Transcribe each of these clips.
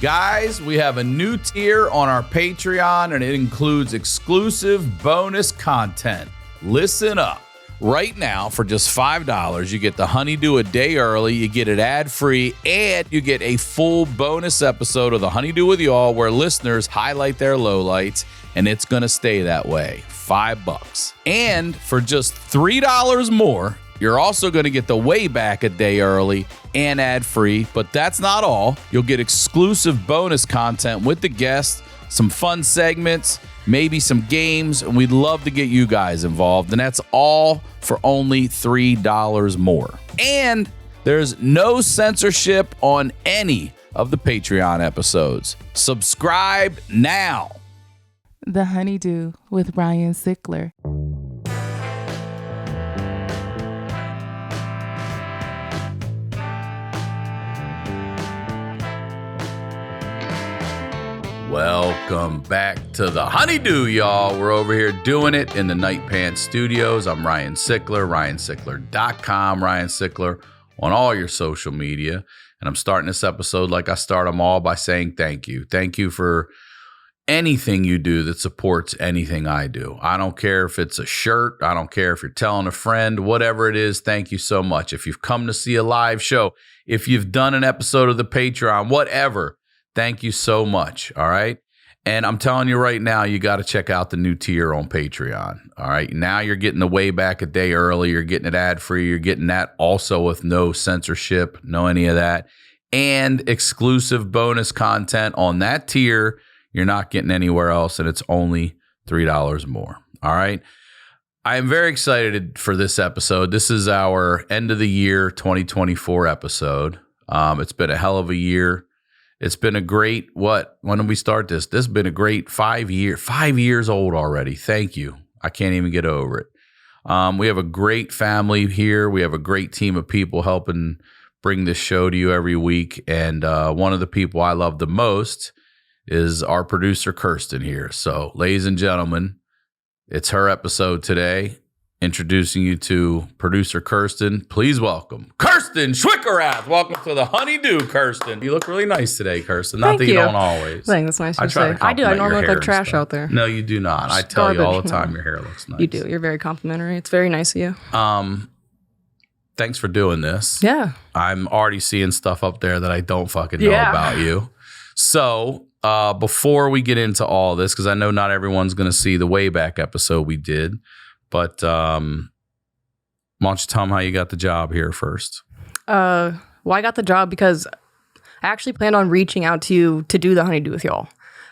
Guys, we have a new tier on our Patreon, and it includes exclusive bonus content. Listen up. Right now, for just $5, you get the HoneyDew a day early, you get it ad-free, and you get a full bonus episode of the HoneyDew with y'all where listeners highlight their lowlights, and it's going to stay that way. $5. And for just $3 more, you're also going to get the Wayback a day early and ad-free, but that's not all. You'll get exclusive bonus content with the guests, some fun segments, maybe some games, and we'd love to get you guys involved, and that's all for only $3 more. And there's no censorship on any of the Patreon episodes. Subscribe now. The HoneyDew with Ryan Sickler. Welcome back to the HoneyDew, y'all. We're over here doing it in the Night Pants Studios. I'm Ryan Sickler, ryansickler.com, Ryan Sickler on all your social media. And I'm starting this episode like I start them all by saying thank you. Thank you for anything you do that supports anything I do. I don't care if it's a shirt. I don't care if you're telling a friend, whatever it is. Thank you so much. If you've come to see a live show, if you've done an episode of the Patreon, whatever. Thank you so much, all right? And I'm telling you right now, you got to check out the new tier on Patreon, all right? Now you're getting the Wayback a day early. You're getting it ad-free. You're getting that also with no censorship, no any of that, and exclusive bonus content on that tier you're not getting anywhere else, and it's only $3 more, all right? I am very excited for this episode. This is our end of the year 2024 episode. It's been a hell of a year. It's been a great, when did we start this? This has been a great 5 years old already. Thank you. I can't even get over it. We have a great family here. We have a great team of people helping bring this show to you every week. And one of the people I love the most is our producer, Kirsten, here. So, ladies and gentlemen, it's her episode today. Introducing you to producer Kirsten. Please welcome Kirsten Schwickerath. Welcome to the HoneyDew, Kirsten. You look really nice today, Kirsten. Not that you don't always. Thanks, that's nice to say. I do. I normally look like trash out there. No, you do not. I tell you all the time your hair looks nice. You do. You're very complimentary. It's very nice of you. Thanks for doing this. Yeah. I'm already seeing stuff up there that I don't fucking know about you. So before we get into all this, because I know not everyone's going to see the Wayback episode we did, but why don't you tell them how you got the job here first? Well, I got the job because I actually planned on reaching out to you to do the HoneyDew with y'all.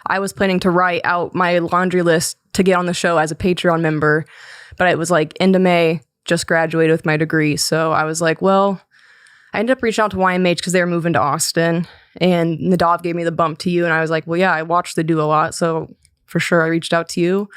I was planning to write out my laundry list to get on the show as a Patreon member, but it was like end of May, just graduated with my degree. So I was like, well, I ended up reaching out to YMH because they were moving to Austin, and Nadav gave me the bump to you. And I was like, well, yeah, I watched the do a lot. So for sure, I reached out to you.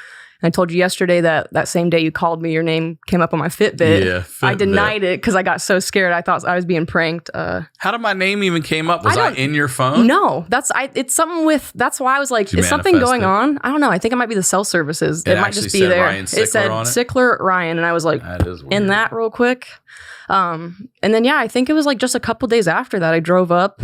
I told you yesterday that same day you called me, your name came up on my Fitbit. Yeah, Fitbit. I denied it because I got so scared. I thought I was being pranked. How did my name even came up? Was I in your phone? No, it's something with. That's why I was like, is something going on? I don't know. I think it might be the cell services. It might just be there. Ryan Sickler it said on it? Sickler Ryan, and I was like, that is weird. In that real quick. And then I think it was like just a couple days after that I drove up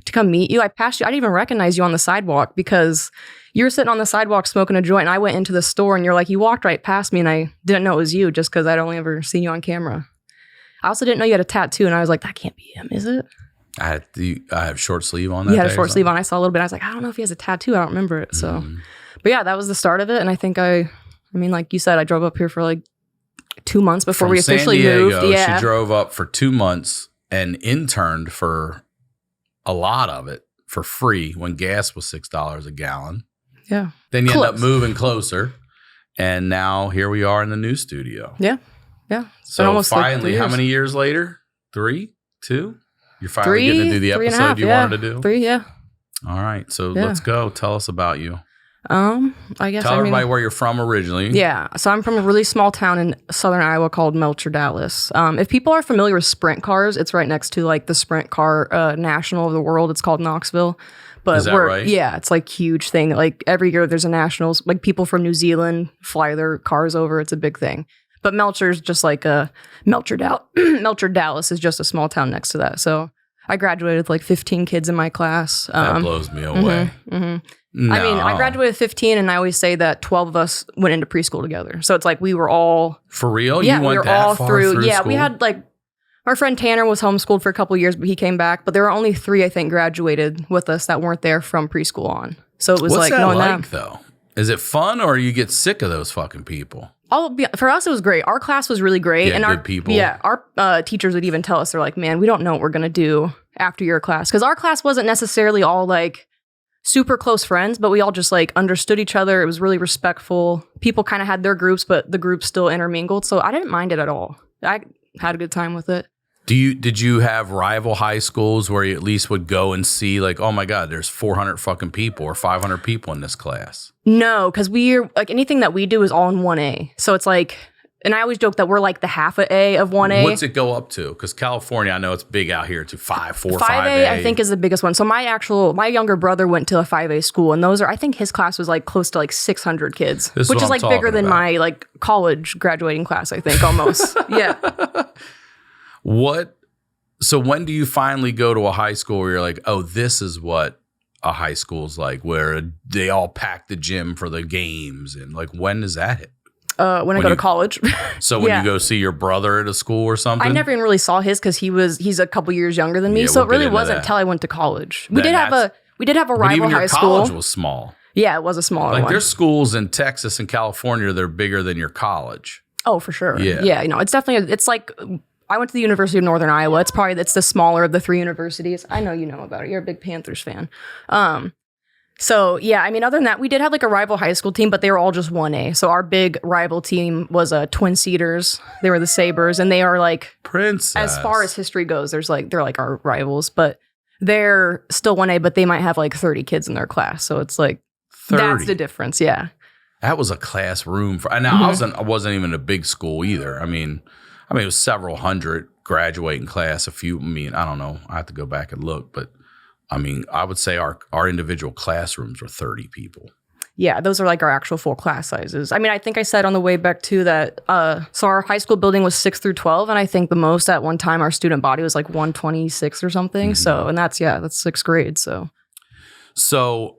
to come meet you. I passed you. I didn't even recognize you on the sidewalk because you were sitting on the sidewalk smoking a joint, and I went into the store, and you're like, you walked right past me, and I didn't know it was you just because I'd only ever seen you on camera. I also didn't know you had a tattoo, and I was like, that can't be him, is it? I have short sleeve on that. You had a short sleeve on. I saw a little bit. I was like, I don't know if he has a tattoo. I don't remember it. So, but yeah, that was the start of it. And I think I mean, like you said, I drove up here for like 2 months before we officially moved. Yeah, she drove up for 2 months and interned for a lot of it for free when gas was $6 a gallon. Yeah. Then you end up moving closer, and now here we are in the new studio. Yeah. Yeah. So almost finally, how many years later? 3? 2? You're finally getting to do the episode you wanted to do? 3, yeah. All right. So let's go. Tell us about you. I guess Tell everybody where you're from originally. Yeah. So I'm from a really small town in southern Iowa called Melcher, Dallas. If people are familiar with sprint cars, it's right next to like the sprint car national of the world. It's called Knoxville. But is that right? Yeah, it's like huge thing. Like every year there's a nationals. Like people from New Zealand fly their cars over. It's a big thing. But Melcher's just like Melcher, Dallas is just a small town next to that. So I graduated with like 15 kids in my class. That blows me away. No. I mean, I graduated 15, and I always say that 12 of us went into preschool together. So it's like we were all... For real? Yeah, you went we were that all far through... Yeah, school? we had like... Our friend Tanner was homeschooled for a couple of years, but he came back. But there were only 3, I think, graduated with us that weren't there from preschool on. So it was What's like... that knowing like, that. though? Is it fun, or you get sick of those fucking people? For us, it was great. Our class was really great. Yeah, and good people. Yeah, our teachers would even tell us, they're like, man, we don't know what we're going to do after your class. Because our class wasn't necessarily all like super close friends, but we all just like understood each other. It was really respectful. People kind of had their groups, but the groups still intermingled. So I didn't mind it at all. I had a good time with it. Did you have rival high schools where you at least would go and see like, oh my God, there's 400 fucking people or 500 people in this class? No, because we're like anything that we do is all in 1A. So it's like, and I always joke that we're like the half A of 1A. What's it go up to? Because California, I know it's big out here to 5'4", 5A, I think is the biggest one. So my younger brother went to a 5A school, and I think his class was like close to like 600 kids, which is like bigger than my like college graduating class, I think, almost. Yeah. So when do you finally go to a high school where you're like, oh, this is what a high school's like, where they all pack the gym for the games, and like when does that hit? When I go to college. So when you go see your brother at a school or something? I never even really saw his because he's a couple years younger than me. So it really wasn't until I went to college. We did have a rival high school. College was small. Yeah, it was a smaller one. Like there's schools in Texas and California that are bigger than your college. Oh, for sure. Yeah. Yeah, it's definitely, it's like, I went to the University of Northern Iowa. It's the smaller of the 3 universities. I know you know about it. You're a big Panthers fan. So, yeah, I mean, other than that, we did have like a rival high school team, but they were all just 1A. So our big rival team was Twin Cedars. They were the Sabres, and they are like... Princess. As far as history goes, they're like our rivals, but they're still 1A, but they might have like 30 kids in their class. So it's like, 30. That's the difference, yeah. That was a classroom. I wasn't even a big school either. I mean, it was several hundred graduating class. I don't know. I have to go back and look, but I mean, I would say our individual classrooms were 30 people. Yeah, those are like our actual full class sizes. I mean, I think I said on the way back too that, so our high school building was 6 through 12. And I think the most at one time, our student body was like 126 or something. Mm-hmm. So, and that's 6th grade. So,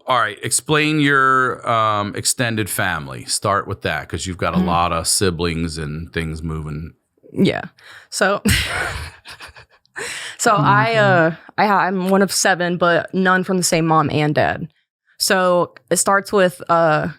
all right, explain your extended family. Start with that, because you've got a lot of siblings and things moving. Yeah. So... I'm one of 7, but none from the same mom and dad. So it starts with my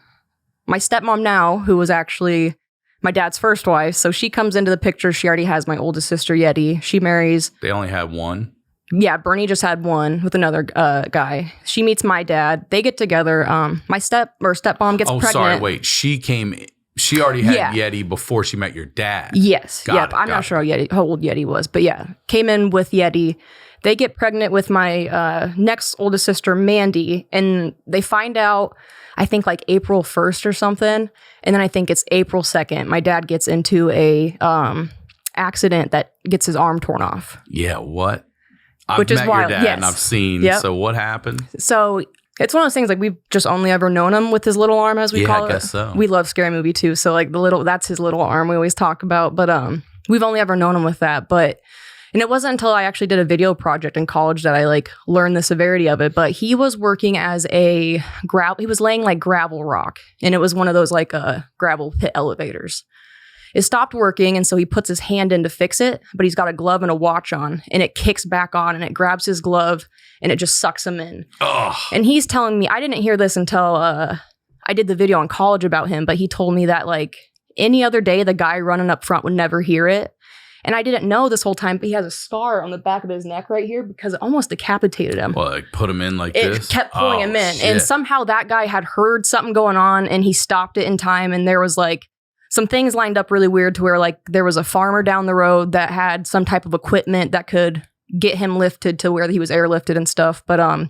stepmom now, who was actually my dad's first wife. So she comes into the picture. She already has my oldest sister, Yeti. She marries. They only had one? Yeah, Bernie just had one with another guy. She meets my dad. They get together. My stepmom gets pregnant. Oh, sorry, wait. She already had Yeti before she met your dad. Yes. I'm not sure how old Yeti was, but yeah, came in with Yeti. They get pregnant with my next oldest sister, Mandy, and they find out, I think like April 1st or something. And then I think it's April 2nd. My dad gets into a accident that gets his arm torn off. Yeah, what? I've met your dad and I've seen. Yep. So what happened? So it's one of those things like we've just only ever known him with his little arm, as we call it. Yeah, I guess so. We love Scary Movie too. So like that's his little arm we always talk about. But we've only ever known him with that. And it wasn't until I actually did a video project in college that I like learned the severity of it. But he was working as he was laying like gravel rock. And it was one of those like gravel pit elevators. It stopped working, and so he puts his hand in to fix it, but he's got a glove and a watch on, and it kicks back on, and it grabs his glove, and it just sucks him in. Ugh. And he's telling me, I didn't hear this until I did the video in college about him, but he told me that like any other day, the guy running up front would never hear it. And I didn't know this whole time, but he has a scar on the back of his neck right here because it almost decapitated him. Well, like put him in like this? It kept pulling him in. Shit. And somehow that guy had heard something going on, and he stopped it in time, and there was like some things lined up really weird to where like there was a farmer down the road that had some type of equipment that could get him lifted to where he was airlifted and stuff. But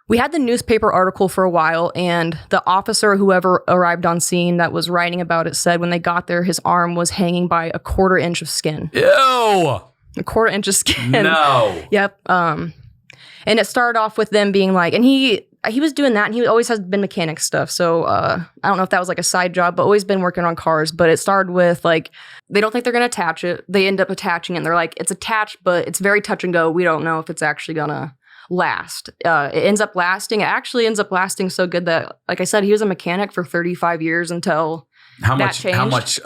we had the newspaper article for a while, and the officer, whoever arrived on scene that was writing about it, said when they got there, his arm was hanging by a 1/4 inch of skin. Ew! A 1/4 inch of skin. No. Yep. And it started off with them being like, and he was doing that, and he always has been mechanic stuff. So I don't know if that was like a side job, but always been working on cars. But it started with like, they don't think they're going to attach it. They end up attaching it, and they're like, it's attached, but it's very touch and go. We don't know if it's actually going to last. It ends up lasting. It actually ends up lasting so good that, like I said, he was a mechanic for 35 years until that changed. How much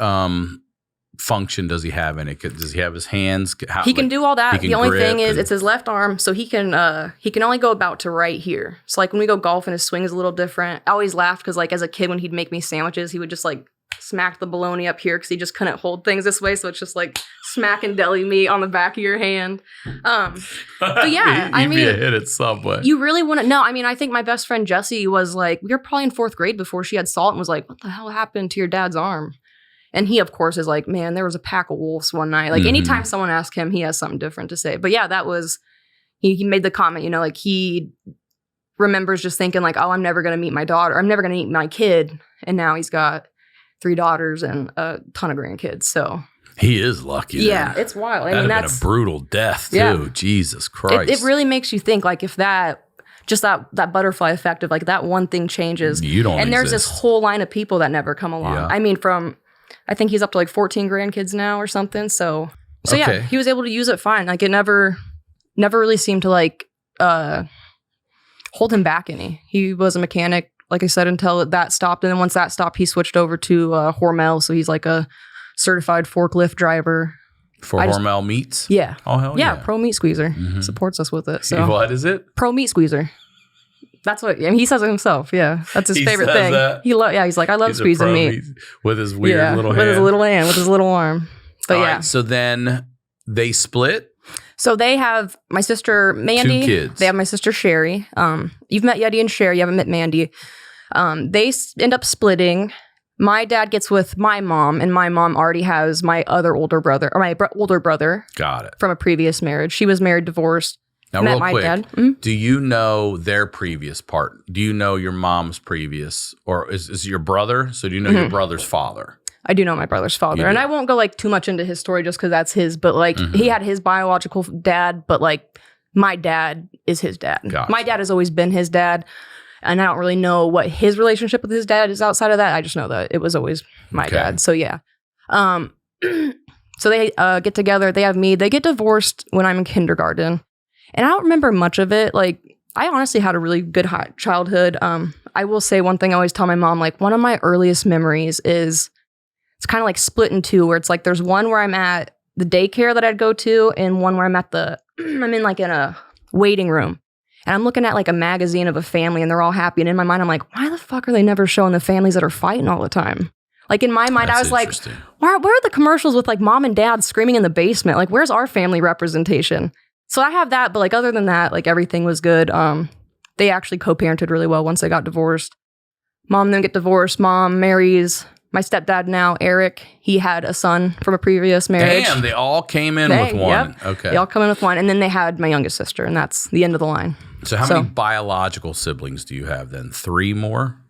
function does he have in it? Does he have his hands? He can do all that. The only thing is, it's his left arm, so he can only go about to right here. So like when we go golfing, his swing is a little different. I always laughed because like as a kid when he'd make me sandwiches, he would just like smack the bologna up here because he just couldn't hold things this way. So it's just like smacking deli meat on the back of your hand. But yeah, I mean, be a hit at Subway. You really want to know. I mean, I think my best friend Jessie was like, we were probably in 4th grade before she had salt and was like, what the hell happened to your dad's arm? And he, of course, is like, man, there was a pack of wolves one night. Like anytime someone asks him, he has something different to say. But yeah, that was, he made the comment, you know, like he remembers just thinking like, oh, I'm never going to meet my daughter. I'm never going to meet my kid. And now he's got 3 daughters and a ton of grandkids. So he is lucky. Yeah, it's wild. I mean, that's been a brutal death too. Yeah. Jesus Christ. It really makes you think like if that butterfly effect of like that one thing changes. You don't And there's exist. this whole line of people that never come along. Yeah. I mean, I think he's up to like 14 grandkids now or something. So Okay. yeah, he was able to use it fine. Like it never really seemed to like hold him back any. He was a mechanic, like I said, until that stopped. And then once that stopped, he switched over to Hormel. So he's like a certified forklift driver. For Hormel Meats? Yeah. Oh, hell yeah. Yeah, Pro Meat Squeezer. Supports us with it. So what is it? Pro Meat Squeezer. That's what he says it himself. Yeah, that's his favorite thing. That? He's like, I love squeezing meat with his weird little hand, with his little hand, with his little arm. But All yeah. right, so then they split. So they have my sister Mandy. 2 kids. They have my sister Sherry. You've met Yeti and Sherry. You haven't met Mandy. They end up splitting. My dad gets with my mom, and my mom already has my older brother. Got it. From a previous marriage. She was married, divorced. Now, met real my quick, dad. Do you know their previous part? Do you know your mom's previous, or is it your brother? So do you know your brother's father? I do know my brother's father. And I won't go like too much into his story just because that's his, but like he had his biological dad, but like my dad is his dad. Gotcha. My dad has always been his dad. And I don't really know what his relationship with his dad is outside of that. I just know that it was always my dad. So yeah. So they get together. They have me. They get divorced when I'm in kindergarten. And I don't remember much of it. Like, I honestly had a really good childhood. I will say one thing I always tell my mom, like, one of my earliest memories is, it's kind of like split in two, where it's like there's one where I'm at the daycare that I'd go to, and one where I'm in like in a waiting room. And I'm looking at like a magazine of a family, and they're all happy. And in my mind, I'm like, why the fuck are they never showing the families that are fighting all the time? Like in my mind, I was like, where are the commercials with like mom and dad screaming in the basement? Like, where's our family representation? So I have that, but like other than that, like everything was good. They actually co-parented really well once they got divorced. Mom and them get divorced. Mom marries my stepdad now, Eric. He had a son from a previous marriage. Damn, they all came in with one. Yep. Okay. They all come in with one. And then they had my youngest sister, and that's the end of the line. So how many biological siblings do you have then? 3 more?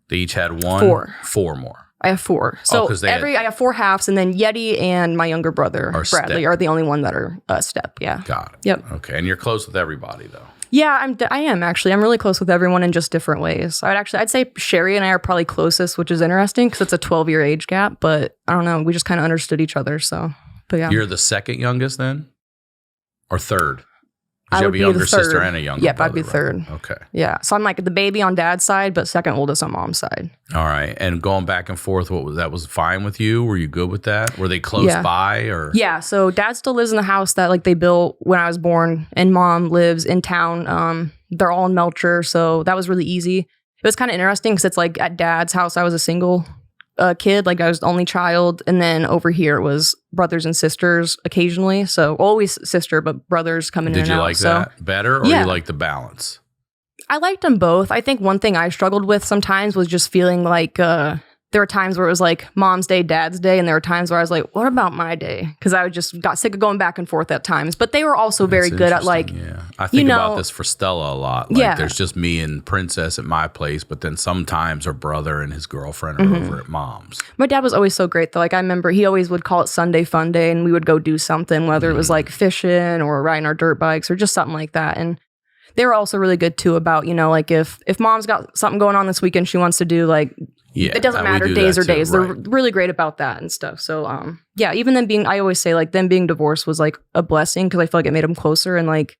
They each had 1? 4. 4 more. I have 4. So I have 4 halves, and then Yeti and my younger brother, Bradley, are the only one that are step. Yeah. Got it. Yep. Okay. And you're close with everybody, though. Yeah, I am actually. I'm really close with everyone in just different ways. I'd say Sherry and I are probably closest, which is interesting because it's a 12-year age gap. But I don't know. We just kind of understood each other. So, but yeah. You're the second youngest then, or third? I You would have a be younger the third. sister and a younger Yep, brother. I'd be third. Right? Okay. Yeah. So I'm like the baby on dad's side, but second oldest on mom's side. All right. And going back and forth, that was fine with you? Were you good with that? Were they close by or? Yeah. So dad still lives in the house that like they built when I was born, and mom lives in town. They're all in Melcher, so that was really easy. It was kind of interesting because it's like at dad's house, I was a single kid, like I was the only child, and then over here it was brothers and sisters occasionally. So always sister, but brothers coming in and out. Did you like that better, or you like the balance? I liked them both. I think one thing I struggled with sometimes was just feeling like there were times where it was like mom's day, dad's day, and there were times where I was like, what about my day? Because I just got sick of going back and forth at times. But they were also very good at like, I think about this for Stella a lot. Like there's just me and Princess at my place, but then sometimes her brother and his girlfriend are over at mom's. My dad was always so great though. Like I remember he always would call it Sunday fun day, and we would go do something, whether it was like fishing or riding our dirt bikes or just something like that. And they were also really good too about, you know, like if mom's got something going on this weekend she wants to do, like, it doesn't matter days or days. They're really great about that and stuff. So, yeah, even them being, I always say like them being divorced was like a blessing because I feel like it made them closer. And like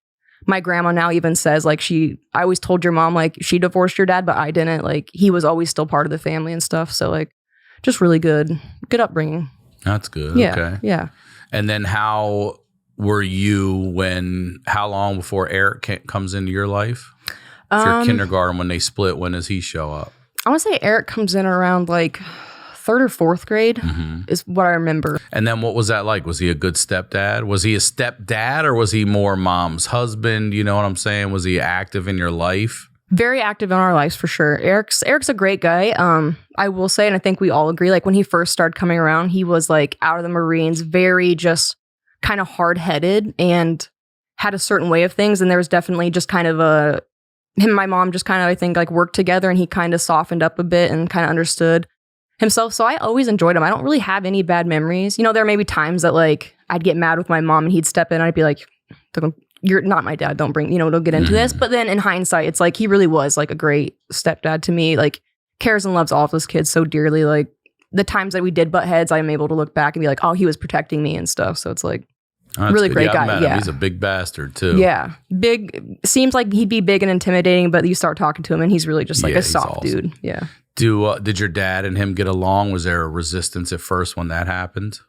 my grandma now even says like I always told your mom like she divorced your dad, but I didn't. Like he was always still part of the family and stuff. So like just really good upbringing. That's good. Yeah. Okay. Yeah. And then how were you how long before Eric comes into your life? If you're kindergarten, when they split, when does he show up? I want to say Eric comes in around like 3rd or 4th grade is what I remember. And then what was that like? Was he a good stepdad? Was he a stepdad or was he more mom's husband? You know what I'm saying? Was he active in your life? Very active in our lives for sure. Eric's a great guy. I will say, and I think we all agree, like when he first started coming around, he was like out of the Marines, very just kind of hard-headed and had a certain way of things. And there was definitely just kind of him and my mom just kind of, I think, like worked together and he kind of softened up a bit and kind of understood himself. So I always enjoyed him. I don't really have any bad memories. You know, there may be times that like I'd get mad with my mom and he'd step in and I'd be like, you're not my dad. Don't get into this. But then in hindsight, it's like he really was like a great stepdad to me. Like cares and loves all of his kids so dearly. Like the times that we did butt heads, I'm able to look back and be like, oh, he was protecting me and stuff. So it's like really good. great guy. Yeah. He's a big bastard too. Yeah. Big. Seems like he'd be big and intimidating, but you start talking to him and he's really just like a soft awesome. dude. Yeah. Did your dad and him get along? Was there a resistance at first when that happened?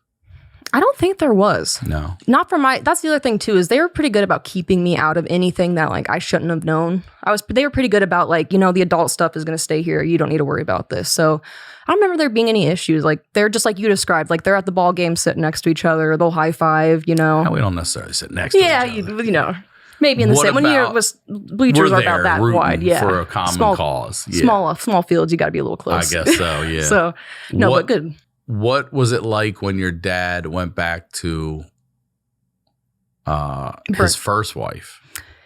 I don't think there was. No. Not for that's the other thing too, is they were pretty good about keeping me out of anything that like I shouldn't have known. They were pretty good about like, you know, the adult stuff is going to stay here. You don't need to worry about this. So I don't remember there being any issues. Like they're just like you described, like they're at the ball game sitting next to each other. They'll high five, you know. No, we don't necessarily sit next to each other. You know, maybe in the same, when bleachers aren't about that wide. Yeah. For a common cause. Yeah. Small fields, you got to be a little close. I guess so, yeah. So, no, but good. What was it like when your dad went back to his first wife?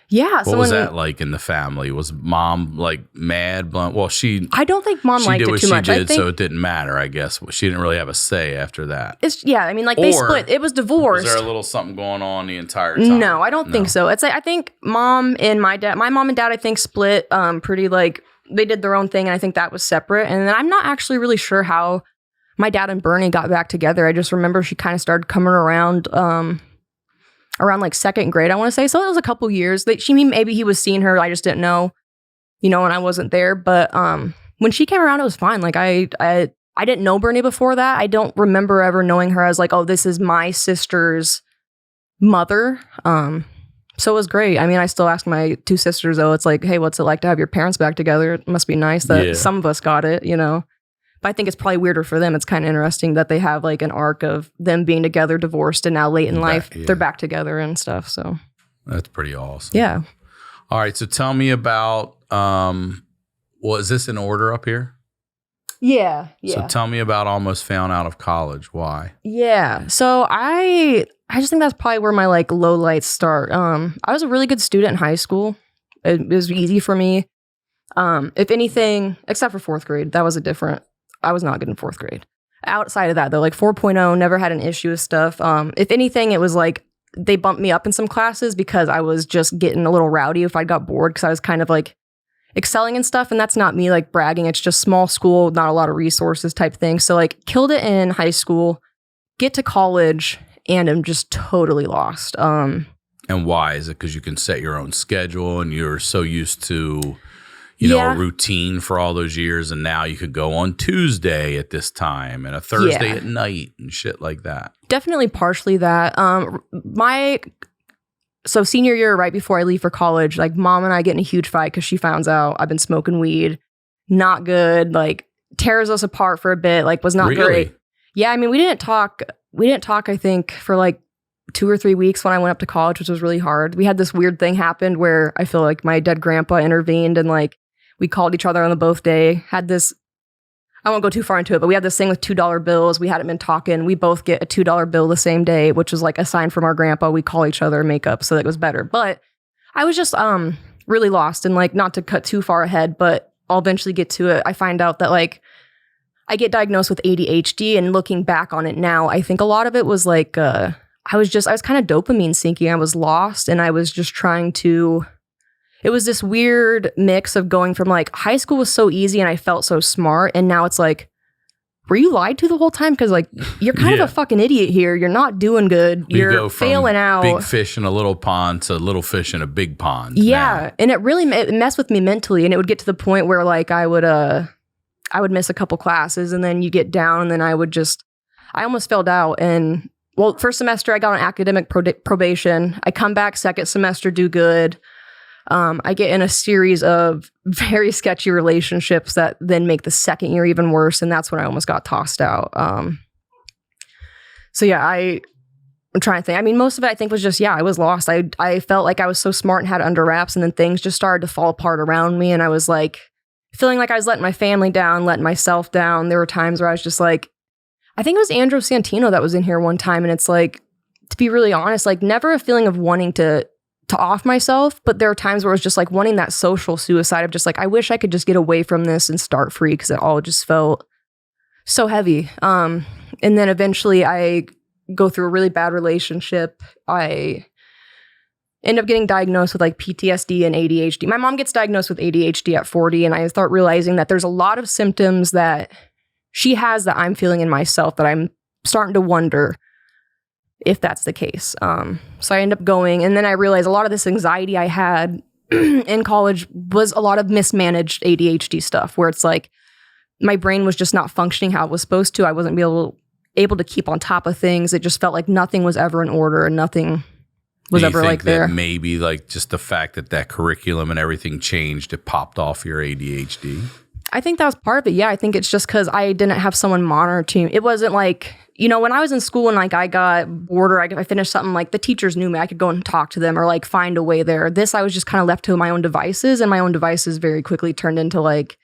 Yeah. What was that like in the family? Was mom like mad, blunt? Well, I don't think mom liked it too much. So it didn't matter, I guess. She didn't really have a say after that. I mean, like they split. It was divorced. Was there a little something going on the entire time? No, I don't think so. It's like, I think my mom and dad, I think split pretty like they did their own thing. And I think that was separate. And then I'm not actually really sure how my dad and Bernie got back together. I just remember she kind of started coming around like 2nd grade, I want to say. So it was a couple years. Maybe he was seeing her. I just didn't know, you know, and I wasn't there. But when she came around, it was fine. Like I didn't know Bernie before that. I don't remember ever knowing her as like, oh, this is my sister's mother. So it was great. I mean, I still ask my 2 sisters, though. It's like, hey, what's it like to have your parents back together? It must be nice that some of us got it, you know. But I think it's probably weirder for them. It's kind of interesting that they have like an arc of them being together, divorced, and now late in life, they're back together and stuff. So that's pretty awesome. Yeah. All right. So tell me about, is this in order up here? Yeah. So tell me about Almost Found Out of College. Why? Yeah. So I just think that's probably where my like lowlights start. I was a really good student in high school. It was easy for me. If anything, except for 4th grade, I was not good in 4th grade. Outside of that, though, like 4.0, never had an issue with stuff. If anything, it was like they bumped me up in some classes because I was just getting a little rowdy if I got bored because I was kind of like excelling and stuff. And that's not me like bragging. It's just small school, not a lot of resources type thing. So like killed it in high school, get to college, and I'm just totally lost. And why? Is it because you can set your own schedule and you're so used to a routine for all those years, and now you could go on Tuesday at this time and a Thursday at night and shit like that? Definitely partially that. So senior year, right before I leave for college, like mom and I get in a huge fight because she finds out I've been smoking weed. Not good. Like tears us apart for a bit. Like was not great. Yeah, I mean we didn't talk. I think for like 2 or 3 weeks when I went up to college, which was really hard. We had this weird thing happen where I feel like my dead grandpa intervened and like we called each other on the both day. Had this, I won't go too far into it, but we had this thing with $2 bills. We hadn't been talking. We both get a $2 bill the same day, which was like a sign from our grandpa. We call each other and make up, so that it was better. But I was just really lost, and like not to cut too far ahead, but I'll eventually get to it. I find out that like I get diagnosed with ADHD, and looking back on it now, I think a lot of it was like I was kind of dopamine sinking. I was lost, and I was just trying to it was this weird mix of going from like high school was so easy and I felt so smart. And now it's like, were you lied to the whole time? Because like you're kind of a fucking idiot here. You're not doing good. You're failing out. Big fish in a little pond to little fish in a big pond. Yeah, now. and it really messed with me mentally. And it would get to the point where like I would miss a couple classes, and then you get down, and then I almost failed out. And well, first semester I got on academic probation. I come back second semester, do good. I get in a series of very sketchy relationships that then make the second year even worse. And that's when I almost got tossed out. So yeah, I'm trying to think. I mean, most of it I think was just, I was lost. I felt like I was so smart and had it under wraps, and then things just started to fall apart around me. And I was like feeling like I was letting my family down, letting myself down. There were times where I was just like, I think it was Andrew Santino that was in here one time. And it's like, to be really honest, like never a feeling of wanting to off myself, but there are times where it was just like wanting that social suicide of just like, I wish I could just get away from this and start free, because it all just felt so heavy. And then eventually I go through a really bad relationship. I end up getting diagnosed with like PTSD and ADHD. My mom gets diagnosed with ADHD at 40, and I start realizing that there's a lot of symptoms that she has that I'm feeling in myself, that I'm starting to wonder if that's the case. So I end up going, and then I realized a lot of this anxiety I had in college was a lot of mismanaged ADHD stuff, where it's like my brain was just not functioning how it was supposed to. I wasn't able to keep on top of things. It just felt like nothing was ever in order and nothing was ever like there. Maybe like just the fact that curriculum and everything changed, it popped off your ADHD. I think that was part of it. Yeah, I think it's just because I didn't have someone monitoring. It wasn't like, when I was in school and like I got bored or I finished something, like the teachers knew me. I could go and talk to them or like find a way there. This, I was just kind of left to my own devices, and my own devices very quickly turned into like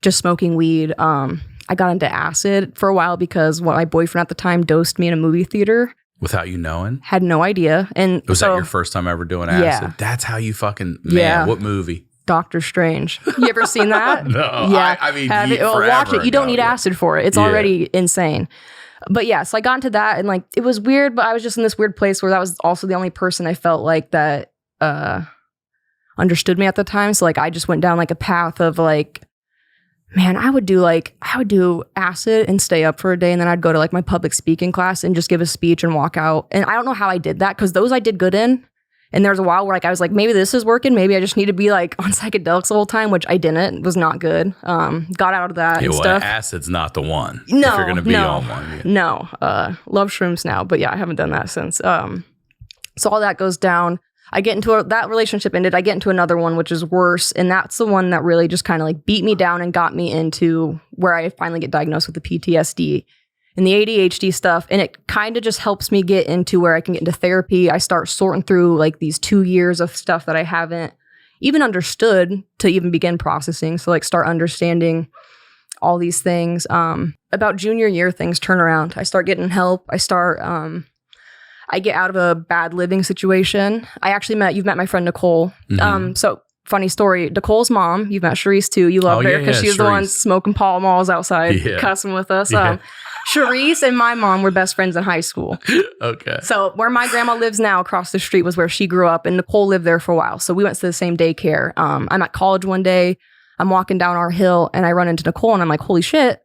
just smoking weed. I got into acid for a while because my boyfriend at the time dosed me in a movie theater. Without you knowing? Had no idea. And was that your first time ever doing acid? Yeah. That's how you fucking, man, what movie? Doctor Strange. You ever seen that? No. Yeah. I mean, watch it. You don't need acid for it. It's already insane. But yeah, so I got into that, and like it was weird, but I was just in this weird place where that was also the only person I felt like that understood me at the time. So like I just went down like a path of like, man, I would do acid and stay up for a day, and then I'd go to like my public speaking class and just give a speech and walk out. And I don't know how I did that, because those I did good in. And there was a while where like I was like, maybe this is working. Maybe I just need to be like on psychedelics the whole time, which I didn't. It was not good. Got out of that and stuff. Acid's not the one. No, if you're going to be on one. Yeah. No. Love shrooms now, but yeah, I haven't done that since. So all that goes down. I get into that relationship ended. I get into another one, which is worse. And that's the one that really just kind of like beat me down and got me into where I finally get diagnosed with the PTSD and the ADHD stuff. And it kind of just helps me get into where I can get into therapy. I start sorting through like these 2 years of stuff that I haven't even understood to even begin processing. So like start understanding all these things. About junior year, things turn around. I start getting help. I get out of a bad living situation. You've met my friend Nicole. Mm-hmm. So funny story, Nicole's mom, you've met Charisse too. You loved her because she was the one smoking Pall Malls outside, cussing with us. Yeah. Charisse and my mom were best friends in high school. Okay. So where my grandma lives now, across the street, was where she grew up, and Nicole lived there for a while. So we went to the same daycare. I'm at college one day. I'm walking down our hill, and I run into Nicole, and I'm like, holy shit,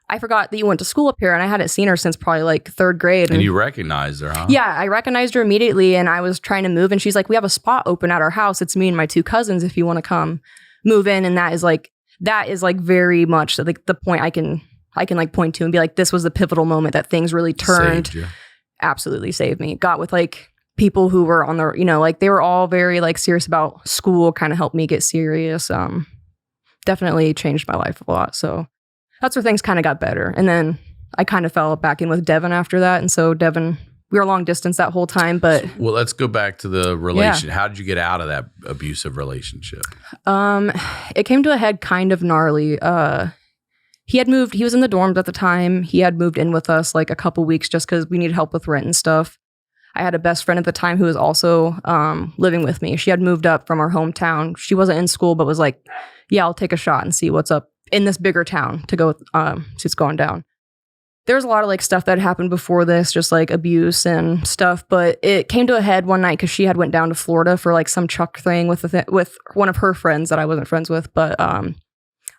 I forgot that you went to school up here, and I hadn't seen her since probably like third grade. And you recognized her, huh? Yeah, I recognized her immediately, and I was trying to move, and she's like, we have a spot open at our house. It's me and my two cousins if you want to come move in. And that is like very much like the point I can like point to and be like, this was the pivotal moment that things really turned. Saved you. Absolutely saved me. Got with like people who were on the, like they were all very like serious about school, kind of helped me get serious. Definitely changed my life a lot. So that's where things kind of got better. And then I kind of fell back in with Devon after that. And so Devon, we were long distance that whole time, but. Well, let's go back to the relation. Yeah. How did you get out of that abusive relationship? It came to a head kind of gnarly. He was in the dorms at the time. He had moved in with us like a couple weeks just because we needed help with rent and stuff. I had a best friend at the time who was also living with me. She had moved up from our hometown. She wasn't in school, but was like, yeah, I'll take a shot and see what's up in this bigger town to go, so it's going down. there's a lot of like stuff that happened before this, just like abuse and stuff. But it came to a head one night because she had went down to Florida for like some Chuck thing with one of her friends that I wasn't friends with. But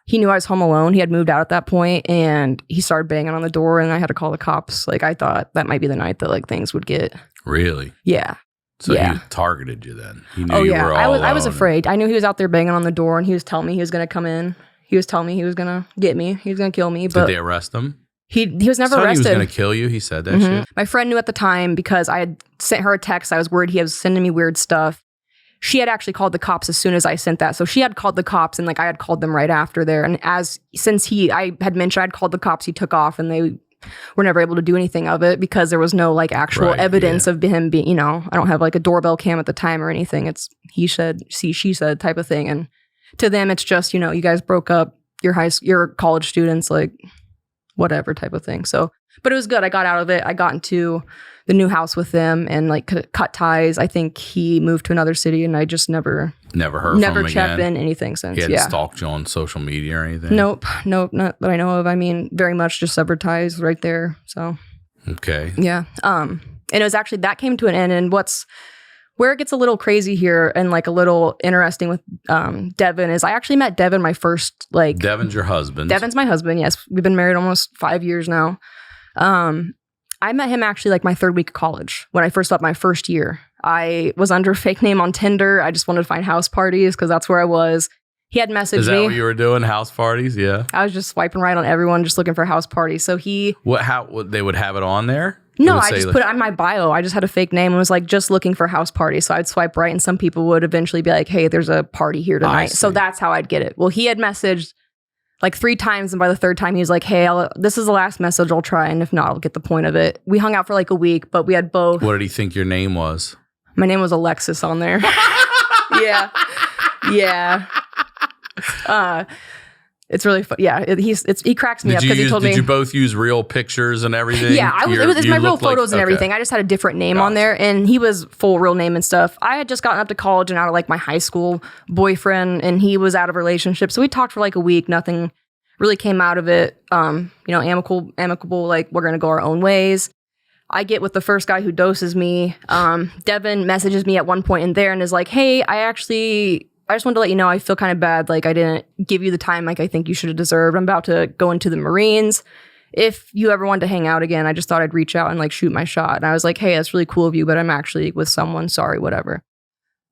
he knew I was home alone. He had moved out at that point, and he started banging on the door, and I had to call the cops. Like, I thought that might be the night that like things would get. Really? Yeah. So yeah. he targeted you then. He knew you were all I was afraid. I knew he was out there banging on the door, and he was telling me he was going to come in. He was telling me he was going to get me. He was going to kill me. But did they arrest him? He was never arrested. He was going to kill you? He said that shit? My friend knew at the time because I had sent her a text. I was worried he was sending me weird stuff. She had actually called the cops as soon as I sent that. So she had called the cops, and like I had called them right after there. And since I had mentioned I'd called the cops, he took off, and they were never able to do anything of it because there was no like actual evidence of him being, I don't have like a doorbell cam at the time or anything. It's he said, she said type of thing. And to them, it's just, you guys broke up, you're college students, like whatever type of thing. So, but it was good. I got out of it. I got into the new house with them and like cut ties. I think he moved to another city, and I just never heard from him again. Never been anything since. He hadn't stalked you on social media or anything? Nope, not that I know of. I mean, very much just severed ties right there. So okay, yeah. And it was actually that came to an end. And where it gets a little crazy here and like a little interesting with Devon is I actually met Devon my first like. Devon's your husband. Devon's my husband. Yes, we've been married almost 5 years now. I met him actually like my third week of college when I first left my first year. I was under a fake name on Tinder. I just wanted to find house parties because that's where I was. He had messaged me. Is that what you were doing? House parties? Yeah. I was just swiping right on everyone, just looking for house parties. So they would have it on there? No, I just put it on my bio. I just had a fake name and was like just looking for house parties. So I'd swipe right, and some people would eventually be like, hey, there's a party here tonight. So that's how I'd get it. Well, he had messaged like 3 times, and by the third time he was like, hey, this is the last message I'll try, and if not, I'll get the point of it. We hung out for like a week, but we had both. What did he think your name was? My name was Alexis on there. Yeah. It's really fun. Yeah, he cracks me up because he told me. Did you both use real pictures and everything? Yeah, it was my real photos and everything. I just had a different name on there, and he was full real name and stuff. I had just gotten up to college and out of like my high school boyfriend, and he was out of a relationship. So we talked for like a week. Nothing really came out of it. Amicable. Like we're gonna go our own ways. I get with the first guy who doses me. Devon messages me at one point in there and is like, hey, I just wanted to let you know I feel kind of bad. Like I didn't give you the time like I think you should have deserved. I'm about to go into the Marines. If you ever want to hang out again, I just thought I'd reach out and like shoot my shot. And I was like, hey, that's really cool of you, but I'm actually with someone. Sorry, whatever.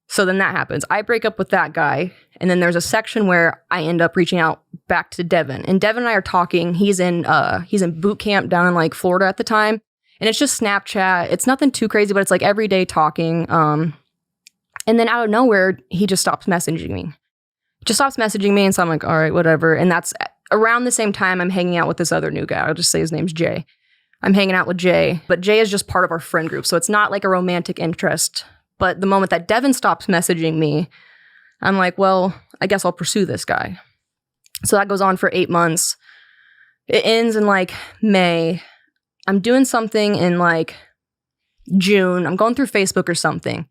So then that happens. I break up with that guy. And then there's a section where I end up reaching out back to Devon. And Devon and I are talking. He's in boot camp down in like Florida at the time. And it's just Snapchat. It's nothing too crazy, but it's like everyday talking. And then out of nowhere, he just stops messaging me. And so I'm like, all right, whatever. And that's around the same time I'm hanging out with this other new guy. I'll just say his name's Jay. I'm hanging out with Jay. But Jay is just part of our friend group. So it's not like a romantic interest. But the moment that Devon stops messaging me, I'm like, well, I guess I'll pursue this guy. So that goes on for 8 months. It ends in like May. I'm doing something in like June. I'm going through Facebook or something.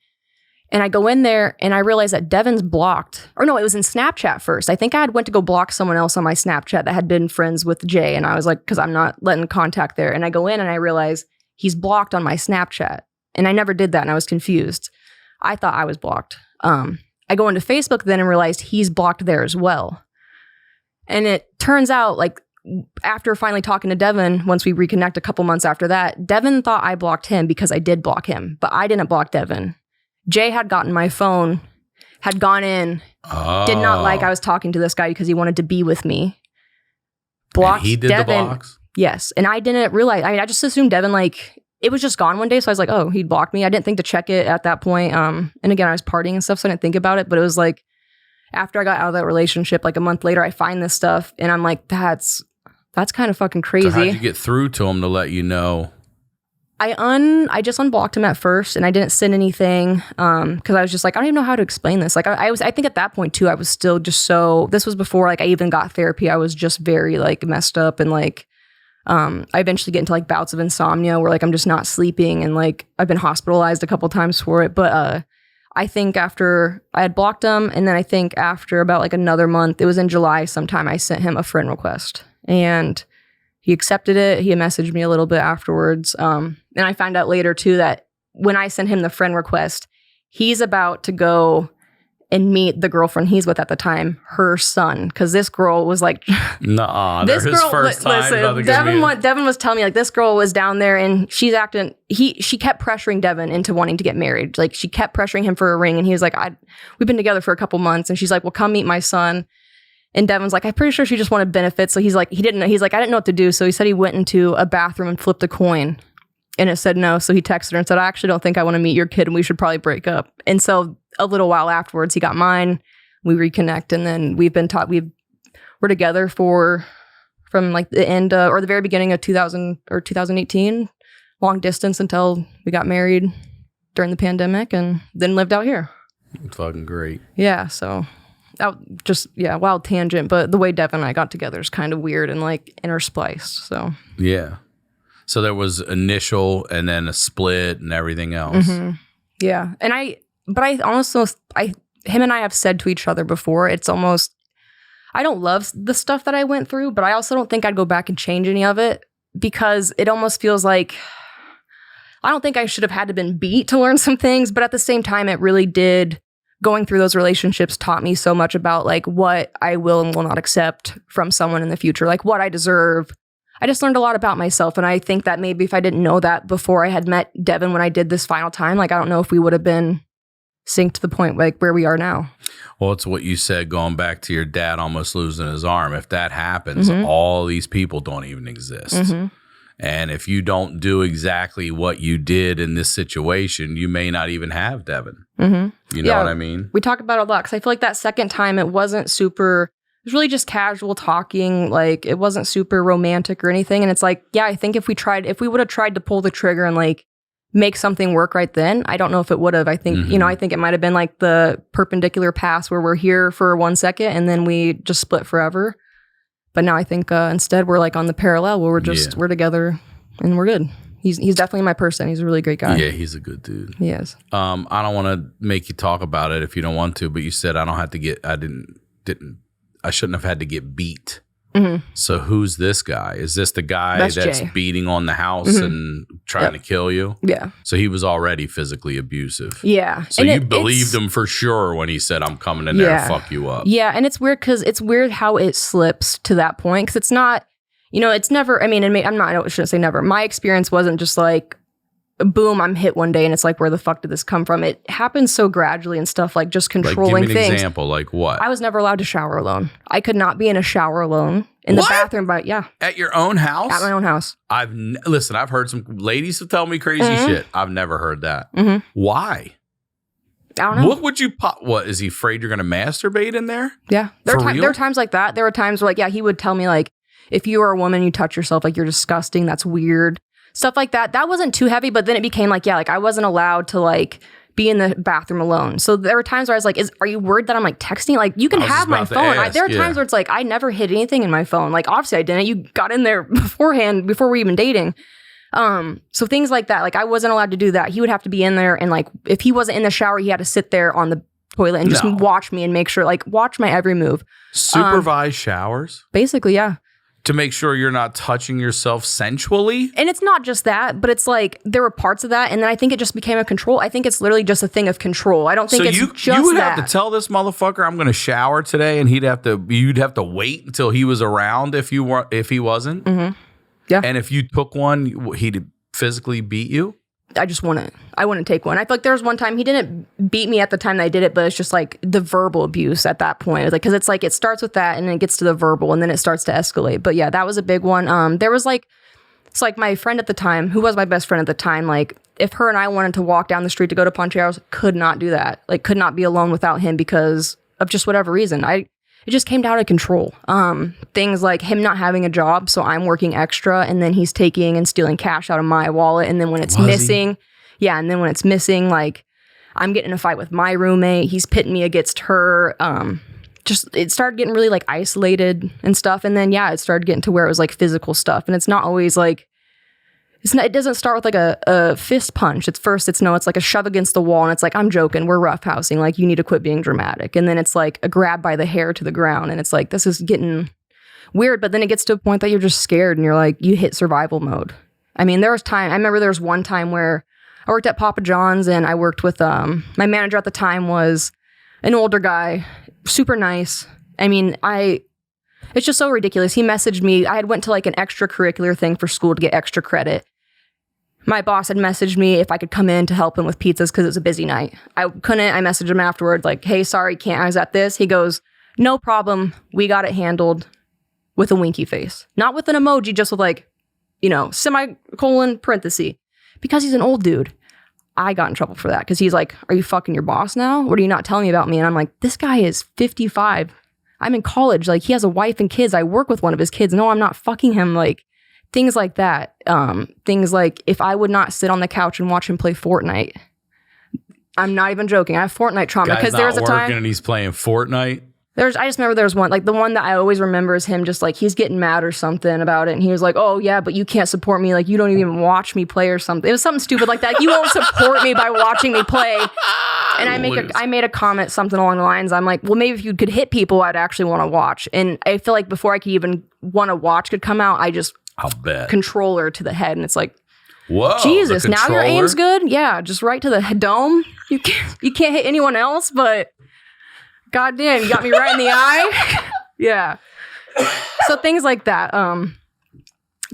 And I go in there and I realize that Devon's blocked. Or no, it was in Snapchat first. I think I had went to go block someone else on my Snapchat that had been friends with Jay. And I was like, because I'm not letting contact there. And I go in and I realize he's blocked on my Snapchat. And I never did that and I was confused. I thought I was blocked. I go into Facebook then and realized he's blocked there as well. And it turns out like after finally talking to Devon, once we reconnect a couple months after that, Devon thought I blocked him because I did block him. But I didn't block Devon. Jay had gotten my phone, had gone in, did not like I was talking to this guy because he wanted to be with me. Blocked and he did Devon. The blocks? Yes. And I didn't realize, I just assumed Devon, like, it was just gone one day. So I was like, oh, he'd blocked me. I didn't think to check it at that point. And again, I was partying and stuff, so I didn't think about it. But it was like, after I got out of that relationship, like a month later, I find this stuff and I'm like, that's kind of fucking crazy. So how'd you get through to him to let you know? I just unblocked him at first and I didn't send anything because I was just like, I don't even know how to explain this. Like I think at that point too, I was still just this was before like I even got therapy. I was just very like messed up and like I eventually get into like bouts of insomnia where like I'm just not sleeping and like I've been hospitalized a couple times for it. But I think after I had blocked him and then I think after about like another month, it was in July sometime, I sent him a friend request and he accepted it. He messaged me a little bit afterwards. And I found out later too that when I sent him the friend request, he's about to go and meet the girlfriend he's with at the time, her son. Because this girl was like, nuh-uh, they're his first time. Listen, Devon was telling me, like, this girl was down there and she's acting, she kept pressuring Devon into wanting to get married. Like, she kept pressuring him for a ring. And he was like, we've been together for a couple months. And she's like, well, come meet my son. And Devon's like, I'm pretty sure she just wanted benefits. So he's like, I didn't know what to do. So he said he went into a bathroom and flipped a coin. And it said no. So he texted her and said, I actually don't think I want to meet your kid and we should probably break up. And so a little while afterwards, he got mine. We reconnect. And then we've been we're together from like the end or the very beginning of 2018, long distance until we got married during the pandemic and then lived out here. Fucking great. Yeah. So wild tangent. But the way Devon and I got together is kind of weird and like interspliced. So yeah. So there was initial and then a split and everything else. Mm-hmm. Yeah. And him and I have said to each other before, it's almost, I don't love the stuff that I went through, but I also don't think I'd go back and change any of it because it almost feels like, I don't think I should have had to been beat to learn some things, but at the same time, it really did. Going through those relationships taught me so much about like what I will and will not accept from someone in the future, like what I deserve. I just learned a lot about myself. And I think that maybe if I didn't know that before I had met Devon when I did this final time, like I don't know if we would have been synced to the point like where we are now. Well, it's what you said, going back to your dad almost losing his arm. If that happens, all these people don't even exist. Mm-hmm. And if you don't do exactly what you did in this situation, you may not even have Devon. Mm-hmm. You know what I mean? We talk about it a lot because I feel like that second time it wasn't super... It was really just casual talking. Like it wasn't super romantic or anything. And it's like, yeah, I think if we would have tried to pull the trigger and like make something work right then, I don't know if it would have. I think, I think it might have been like the perpendicular pass where we're here for 1 second and then we just split forever. But now I think instead we're like on the parallel where we're together and we're good. He's definitely my person. He's a really great guy. Yeah, he's a good dude. He is. I don't want to make you talk about it if you don't want to, but you said I shouldn't have had to get beat. Mm-hmm. So who's this guy? Is this the guy that's Jay. beating on the house and trying to kill you? Yeah. So he was already physically abusive. Yeah. So and you believed him for sure when he said, I'm coming in there to fuck you up. Yeah. And it's weird because it's weird how it slips to that point because it's not, it's never, I shouldn't say never. My experience wasn't just like, boom, I'm hit one day and it's like, where the fuck did this come from? It happens so gradually and stuff like just controlling give me an things. Example, like what? I was never allowed to shower alone. I could not be in a shower alone in the bathroom, but yeah. At your own house? At my own house. Listen, I've heard some ladies tell me crazy shit. I've never heard that. Mm-hmm. Why? I don't know. What would you what, is he afraid you're going to masturbate in there? Yeah. There are times like that. There were times where like, yeah, he would tell me like, if you are a woman, you touch yourself, like you're disgusting. That's weird. Stuff like that. That wasn't too heavy, but then it became like, yeah, like I wasn't allowed to like be in the bathroom alone. So there were times where I was like, are you worried that I'm like texting? Like you can have my phone. There are times where it's like, I never hid anything in my phone. Like obviously I didn't. You got in there beforehand, before we were even dating. So things like that. Like I wasn't allowed to do that. He would have to be in there. And like, if he wasn't in the shower, he had to sit there on the toilet and just watch me and make sure, like watch my every move. Supervised showers? Basically, yeah. To make sure you're not touching yourself sensually? And it's not just that, but it's like there were parts of that, and then I think it just became a control. I think it's literally just a thing of control. I don't think it's just that. You would have to tell this motherfucker I'm going to shower today, and you'd have to wait until he was around if he wasn't. Mm-hmm. Yeah. And if you took one, he'd physically beat you? I wouldn't take one. I feel like there was one time he didn't beat me at the time that I did it, but it's just like the verbal abuse at that point. It's like, cause it's like, it starts with that and then it gets to the verbal and then it starts to escalate. But yeah, that was a big one. There was like, it's like my friend at the time, who was my best friend at the time, like if her and I wanted to walk down the street to go to Poncheros, could not do that. Like could not be alone without him because of just whatever reason. It just came down to control. Things like him not having a job, so I'm working extra, and then he's taking and stealing cash out of my wallet, and then when it's missing, like I'm getting in a fight with my roommate, he's pitting me against her. It started getting really like isolated and stuff, and then it started getting to where it was like physical stuff, and it's not always like it doesn't start with like a fist punch. It's like a shove against the wall and it's like, I'm joking, we're roughhousing, like you need to quit being dramatic. And then it's like a grab by the hair to the ground and it's like, this is getting weird, but then it gets to a point that you're just scared and you're like, you hit survival mode. I mean, I remember there was one time where I worked at Papa John's and I worked with, my manager at the time was an older guy, super nice. I mean, it's just so ridiculous. He messaged me. I had went to like an extracurricular thing for school to get extra credit. My boss had messaged me if I could come in to help him with pizzas because it was a busy night. I couldn't. I messaged him afterwards like, hey, sorry, can't. I was at this. He goes, no problem. We got it handled, with a winky face. Not with an emoji, just with like, semicolon parenthesis. Because he's an old dude. I got in trouble for that because he's like, are you fucking your boss now? What are you not telling me about me? And I'm like, this guy is 55. I'm in college. Like, he has a wife and kids. I work with one of his kids. No, I'm not fucking him. Like, things like that. Things like if I would not sit on the couch and watch him play Fortnite. I'm not even joking. I have Fortnite trauma because there was a time and he's playing Fortnite. I just remember there was one, like the one that I always remember is him just like, he's getting mad or something about it. And he was like, oh yeah, but you can't support me. Like, you don't even watch me play or something. It was something stupid like that. You won't support me by watching me play. And I made a comment, something along the lines. I'm like, well, maybe if you could hit people, I'd actually want to watch. And I feel like before I could even want to watch could come out, I'll bet. Controller to the head. And it's like, whoa, Jesus, now your aim's good? Yeah, just right to the dome. You can't hit anyone else, but goddamn, you got me right in the eye. Yeah. So things like that.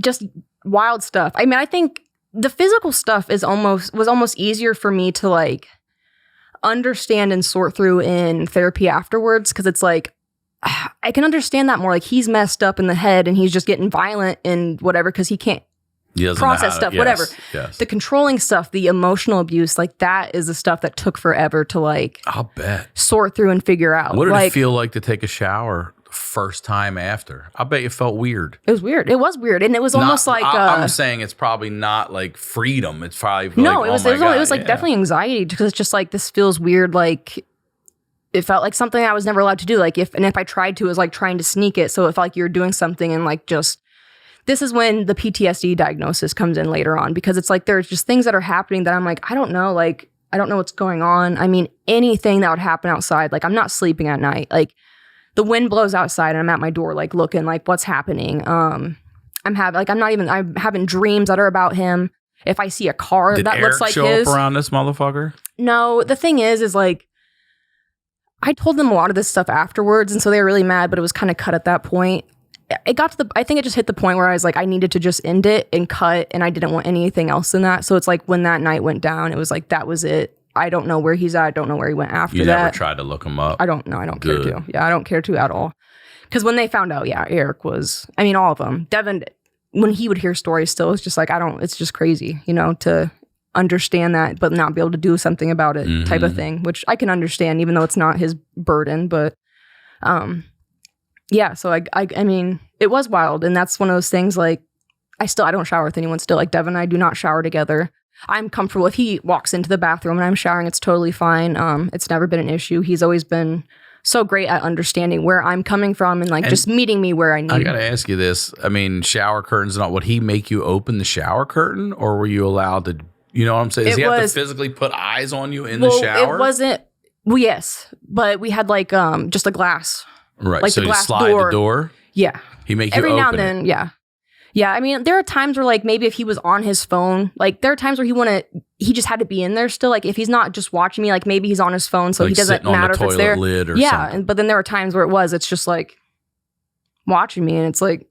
Just wild stuff. I mean, I think the physical stuff was almost easier for me to like understand and sort through in therapy afterwards, because it's like I can understand that more. Like, he's messed up in the head and he's just getting violent and whatever because he can't process stuff, whatever. Yes. The controlling stuff, the emotional abuse, like that is the stuff that took forever to like, I'll bet, sort through and figure out. What did it feel like to take a shower the first time after? I bet you felt weird. It was weird. It was weird. And it was almost like I'm saying it's probably not like freedom. It's probably no, like, it was like definitely anxiety, because it's just like, this feels weird. Like, it felt like something I was never allowed to do. Like, if I tried to, it was like trying to sneak it. So it felt like you're doing something and like just, this is when the PTSD diagnosis comes in later on, because it's like there's just things that are happening that I'm like, I don't know. Like, I don't know what's going on. I mean, anything that would happen outside, like I'm not sleeping at night. Like, the wind blows outside and I'm at my door, like looking like what's happening. I'm having dreams that are about him. If I see a car that looks like his. Did Eric show up around this motherfucker? No, the thing is like, I told them a lot of this stuff afterwards, and so they were really mad, but it was kind of cut at that point. I think it just hit the point where I was like, I needed to just end it and cut, and I didn't want anything else than that. So it's like, when that night went down, it was like, that was it. I don't know where he's at. I don't know where he went after that. You never tried to look him up? I don't know. I don't care to. Yeah, I don't care to at all. Because when they found out, yeah, Eric was, I mean, all of them. Devon, when he would hear stories still, it's just like, it's just crazy, to understand that, but not be able to do something about it, type of thing, which I can understand, even though it's not his burden. But yeah, so I mean, it was wild. And that's one of those things, like, I don't shower with anyone still. Like, Devon and I do not shower together. I'm comfortable if he walks into the bathroom and I'm showering, it's totally fine. It's never been an issue. He's always been so great at understanding where I'm coming from and like just meeting me where I need. I got to ask you this. I mean, shower curtains, would he make you open the shower curtain, or were you allowed to, you know what I'm saying? Does he have to physically put eyes on you in the shower? It wasn't, well, yes, but we had like just a glass. Right. Like so the you glass slide door. the door? Yeah. He make you every open now and then, it. yeah. Yeah, I mean, there are times where like maybe if he was on his phone, like there are times where he just had to be in there still. Like if he's not just watching me, like maybe he's on his phone, so like he doesn't matter if it's there. Lid or yeah, something. but then there were times where it's just like watching me, and it's like,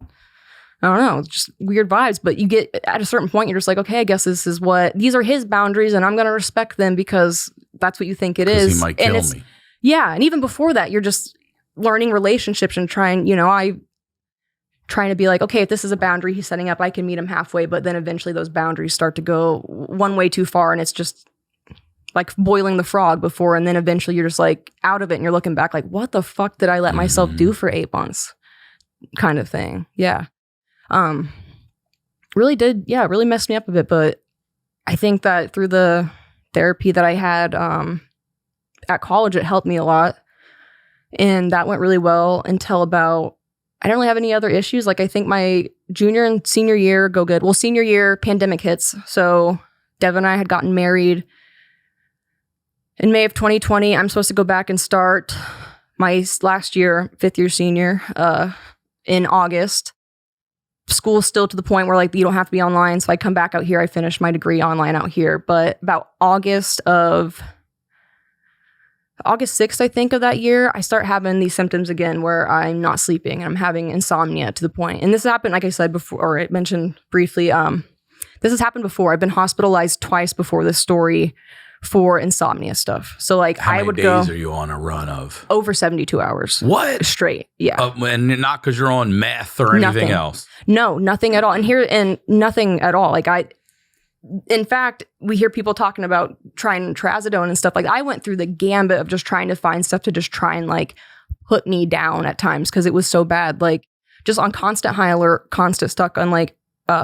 I don't know, it's just weird vibes. But you get at a certain point, you're just like, okay, I guess these are his boundaries, and I'm gonna respect them because that's what you think it is. He might kill me. Yeah, and even before that, you're just learning relationships and trying to be like, okay, if this is a boundary he's setting up, I can meet him halfway. But then eventually those boundaries start to go one way too far, and it's just like boiling the frog before. And then eventually you're just like out of it, and you're looking back like, what the fuck did I let myself do for 8 months? Kind of thing. Yeah. Really messed me up a bit. But I think that through the therapy that I had at college, it helped me a lot. And that went really well until I didn't really have any other issues. Like, I think my junior and senior year go good. Well, senior year, pandemic hits. So Devon and I had gotten married in May of 2020. I'm supposed to go back and start my last year, 5th year senior, in August. School's still to the point where like you don't have to be online. So I come back out here. I finish my degree online out here. But about August 6th, I think, of that year, I start having these symptoms again where I'm not sleeping and I'm having insomnia to the point. And this happened, like I said before, or I mentioned briefly, this has happened before. I've been hospitalized twice before this story for insomnia stuff. So like How many days are you on a run of? Over 72 hours. What? Straight. Yeah. And not because you're on meth or anything else? No, nothing at all. And nothing at all. Like in fact, we hear people talking about trying trazodone and stuff. Like I went through the gambit of just trying to find stuff to just try and like put me down at times because it was so bad. Like just on constant high alert, constant stuck on like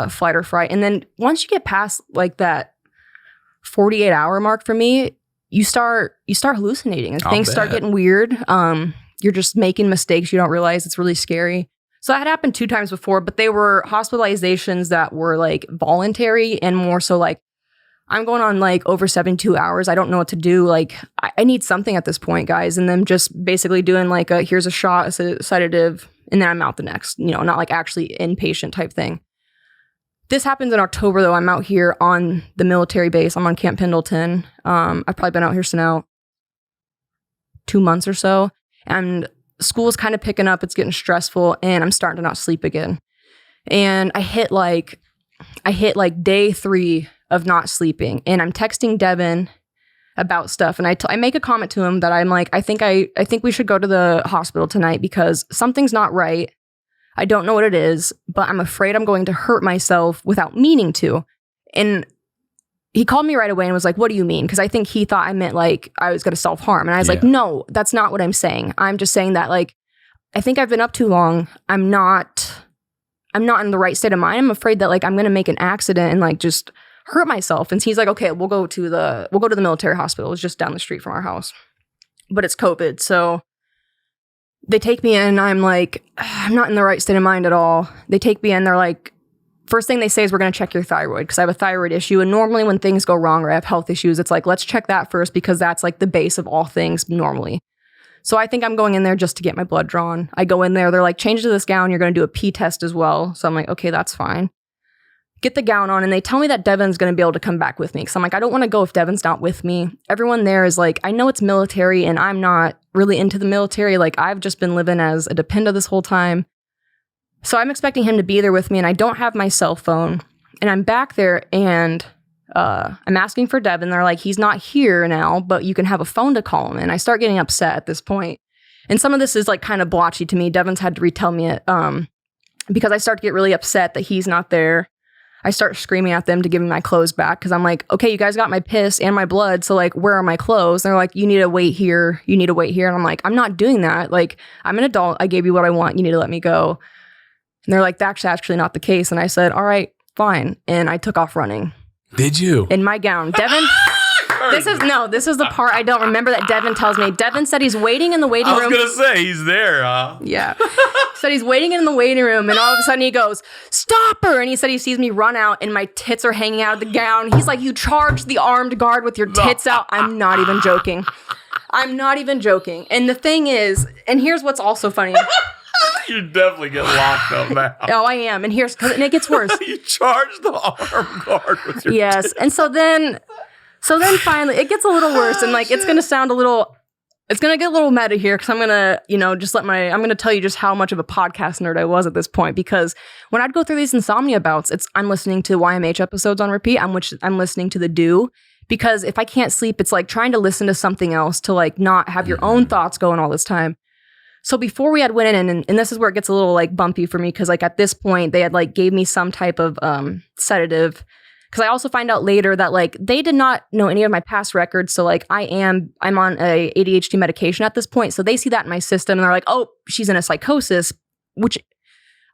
flight or fright. And then once you get past like that 48-hour mark for me, you start hallucinating and things start getting weird. You're just making mistakes you don't realize. It's really scary. So that had happened 2 times before, but they were hospitalizations that were like voluntary and more so like, I'm going on like over 72 hours. I don't know what to do. Like I need something at this point, guys. And then just basically doing like here's a shot, a sedative, and then I'm out the next, not like actually inpatient type thing. This happens in October though. I'm out here on the military base. I'm on Camp Pendleton. I've probably been out here so now 2 months or so. And school's kind of picking up. It's getting stressful and I'm starting to not sleep again. And I hit like day 3 of not sleeping and I'm texting Devon about stuff. And I make a comment to him that I'm like, I think we should go to the hospital tonight because something's not right. I don't know what it is, but I'm afraid I'm going to hurt myself without meaning to. And he called me right away and was like, what do you mean? Because I think he thought I meant like I was going to self-harm. And I was like, no, that's not what I'm saying. I'm just saying that like, I think I've been up too long. I'm not in the right state of mind. I'm afraid that like I'm going to make an accident and like just hurt myself. And he's like, okay, we'll go to the military hospital. It's just down the street from our house, but it's COVID. So they take me in. I'm like, I'm not in the right state of mind at all. They take me in. They're like, first thing they say is we're going to check your thyroid because I have a thyroid issue. And normally when things go wrong or I have health issues, it's like, let's check that first because that's like the base of all things normally. So I think I'm going in there just to get my blood drawn. I go in there. They're like, change to this gown. You're going to do a pee test as well. So I'm like, okay, that's fine. Get the gown on. And they tell me that Devon's going to be able to come back with me. Because I'm like, I don't want to go if Devon's not with me. Everyone there is like, I know it's military and I'm not really into the military. Like I've just been living as a dependent this whole time. So I'm expecting him to be there with me and I don't have my cell phone. And I'm back there and I'm asking for Devon. They're like, he's not here now, but you can have a phone to call him. And I start getting upset at this point. And some of this is like kind of blotchy to me. Devon's had to retell me it because I start to get really upset that he's not there. I start screaming at them to give me my clothes back because I'm like, okay, you guys got my piss and my blood. So like, where are my clothes? And they're like, you need to wait here. You need to wait here. And I'm like, I'm not doing that. Like, I'm an adult. I gave you what I want. You need to let me go. And they're like, that's actually not the case. And I said, all right, fine. And I took off running. Did you? In my gown. Devon, this is the part I don't remember that Devon tells me. Devon said he's waiting in the waiting room. I was going to say, he's there, huh? Yeah. Said he's waiting in the waiting room and all of a sudden he goes, stop her. And he said he sees me run out and my tits are hanging out of the gown. He's like, you charged the armed guard with your tits out. I'm not even joking. And the thing is, and here's what's also funny. You definitely get locked up now. Oh, I am. And it gets worse. You charge the armed guard with your tits. And so then finally it gets a little worse and like, it's going to get a little meta here because I'm going to, I'm going to tell you just how much of a podcast nerd I was at this point because when I'd go through these insomnia bouts, I'm listening to YMH episodes on repeat, I'm listening to The Do because if I can't sleep, it's like trying to listen to something else to like not have your own thoughts going all this time. So before we had went in, and this is where it gets a little like bumpy for me because like at this point they had like gave me some type of sedative because I also find out later that like they did not know any of my past records. So like I'm on a ADHD medication at this point. So they see that in my system and they're like, oh, she's in a psychosis, which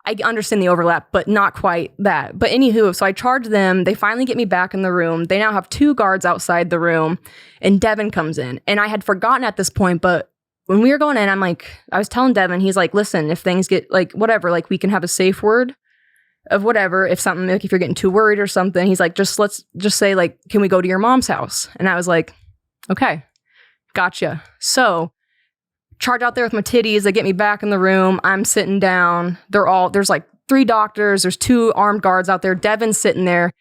I understand the overlap, but not quite that. But anywho, so I charge them. They finally get me back in the room. They now have 2 guards outside the room and Devon comes in. And I had forgotten at this point, but when we were going in, I was telling Devon, he's like, listen, if things get like whatever, like we can have a safe word of whatever. If something, like if you're getting too worried or something, he's like, let's just say like, can we go to your mom's house? And I was like, okay, gotcha. So charge out there with my titties. They get me back in the room. I'm sitting down. There's like 3 doctors. There's 2 armed guards out there. Devon's sitting there.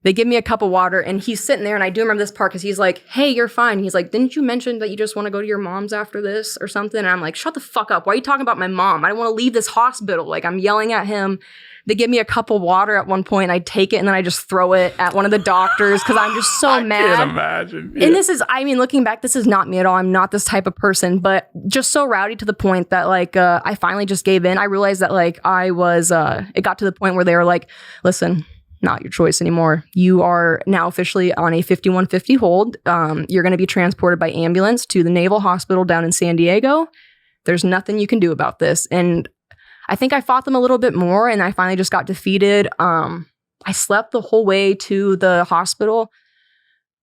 They give me a cup of water, and he's sitting there, and I do remember this part because he's like, hey, you're fine. He's like, didn't you mention that you just want to go to your mom's after this or something? And I'm like, shut the fuck up. Why are you talking about my mom? I don't want to leave this hospital. Like, I'm yelling at him. They give me a cup of water at one point. I take it, and then I just throw it at one of the doctors because I'm just so mad. I can't imagine. Yeah. And this is, I mean, looking back, this is not me at all. I'm not this type of person, but just so rowdy to the point that, like, I finally just gave in. I realized that, like, it got to the point where they were like, listen, not your choice anymore. You are now officially on a 5150 hold. You're going to be transported by ambulance to the Naval Hospital down in San Diego. There's nothing you can do about this. And I think I fought them a little bit more, and I finally just got defeated. I slept the whole way to the hospital.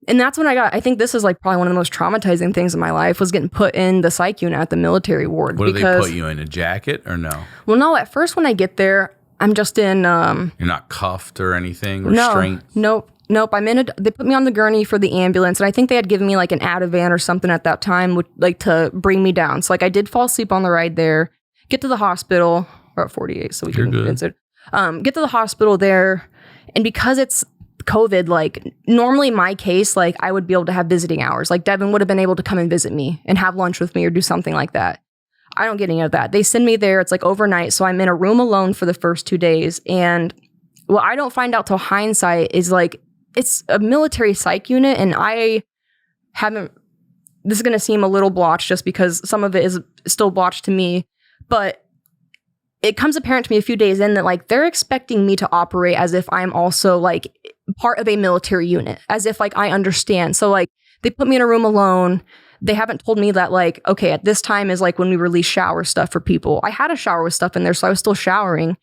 And that's when I think this is like probably one of the most traumatizing things in my life, was getting put in the psych unit at the military ward. What do they put you in, a jacket or no? Well, no, at first when I get there, I'm just in... You're not cuffed or anything? Restrained? Nope. They put me on the gurney for the ambulance, and I think they had given me like an Ativan or something at that time, like to bring me down. So like I did fall asleep on the ride there, get to the hospital. We're at 48, so we can visit. Get to the hospital there, and because it's COVID, like normally my case, like I would be able to have visiting hours. Like Devon would have been able to come and visit me and have lunch with me or do something like that. I don't get any of that. They send me there. It's like overnight. So I'm in a room alone for the first 2 days. And what I don't find out till hindsight is like, it's a military psych unit. And I haven't, this is going to seem a little blotched just because some of it is still blotched to me, but it comes apparent to me a few days in that like, they're expecting me to operate as if I'm also like part of a military unit, as if like I understand. So like they put me in a room alone. They haven't told me that like, okay, at this time is like when we release shower stuff for people. I had a shower with stuff in there, so I was still showering.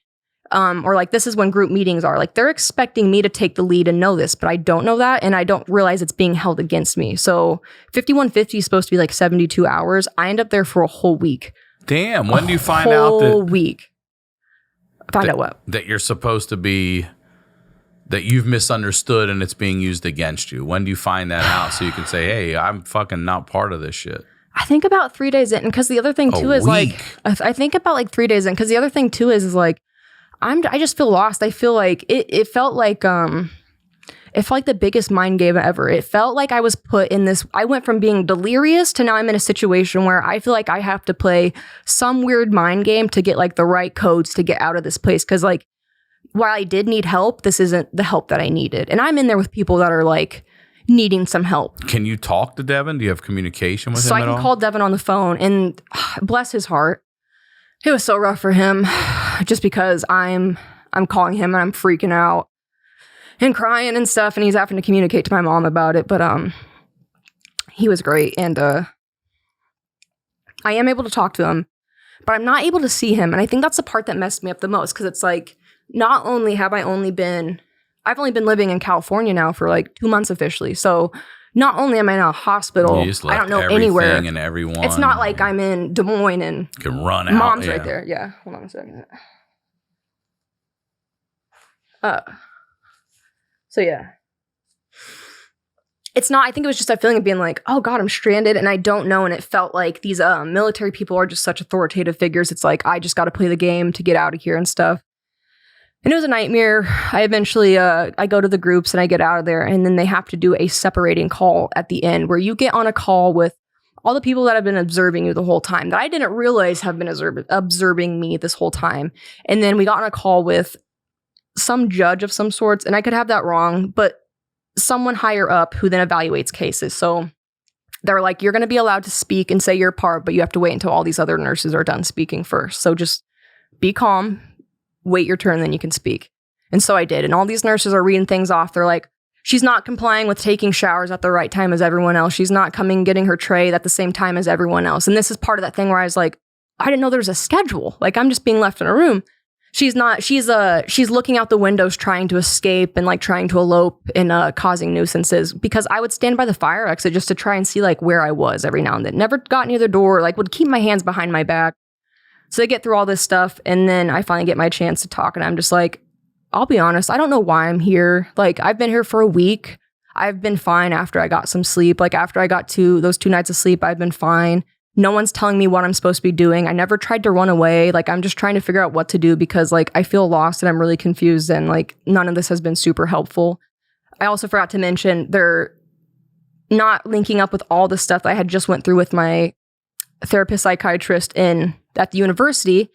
Or like, this is when group meetings are. Like, they're expecting me to take the lead and know this, but I don't know that, and I don't realize it's being held against me. So 5150 is supposed to be like 72 hours. I end up there for a whole week. Damn. When do you find out that... whole week. Find out what? That you're supposed to be... that you've misunderstood and it's being used against you. When do you find that out so you can say, hey, I'm fucking not part of this shit? I think about 3 days in, because the other thing too is like, I think about like 3 days in, because the other thing too is like, I just feel lost. I feel like it felt like the biggest mind game ever. It felt like I was put in this, I went from being delirious to now I'm in a situation where I feel like I have to play some weird mind game to get like the right codes to get out of this place. Cause like, while I did need help, this isn't the help that I needed. And I'm in there with people that are like needing some help. Can you talk to Devon? Do you have communication with him at all? So I can call Devon on the phone, and bless his heart, it was so rough for him just because I'm calling him and I'm freaking out and crying and stuff, and he's having to communicate to my mom about it. But he was great, and I am able to talk to him, but I'm not able to see him. And I think that's the part that messed me up the most, because it's like, not only have I've only been living in California now for like 2 months officially. So not only am I in a hospital, I don't know anywhere. And everyone. It's not like I'm in Des Moines and you can run out. Mom's right there. Yeah. Hold on a second. So yeah. It's not, I think it was just a feeling of being like, oh God, I'm stranded and I don't know. And it felt like these military people are just such authoritative figures. It's like, I just got to play the game to get out of here and stuff. And it was a nightmare. I eventually, I go to the groups and I get out of there, and then they have to do a separating call at the end where you get on a call with all the people that have been observing you the whole time that I didn't realize have been observing me this whole time. And then we got on a call with some judge of some sorts, and I could have that wrong, but someone higher up who then evaluates cases. So they're like, you're going to be allowed to speak and say your part, but you have to wait until all these other nurses are done speaking first. So just be calm. Wait your turn, then you can speak. And so I did. And all these nurses are reading things off. They're like, she's not complying with taking showers at the right time as everyone else. She's not coming getting her tray at the same time as everyone else. And this is part of that thing where I was like, I didn't know there was a schedule. Like, I'm just being left in a room. She's looking out the windows trying to escape and like trying to elope and causing nuisances, because I would stand by the fire exit just to try and see like where I was every now and then. Never got near the door, like would keep my hands behind my back. So they get through all this stuff, and then I finally get my chance to talk, and I'm just like, I'll be honest, I don't know why I'm here. Like, I've been here for a week. I've been fine after I got some sleep. Like, after I got those 2 nights of sleep, I've been fine. No one's telling me what I'm supposed to be doing. I never tried to run away. Like, I'm just trying to figure out what to do because, like, I feel lost and I'm really confused and, like, none of this has been super helpful. I also forgot to mention they're not linking up with all the stuff that I had just went through with my therapist psychiatrist at the university.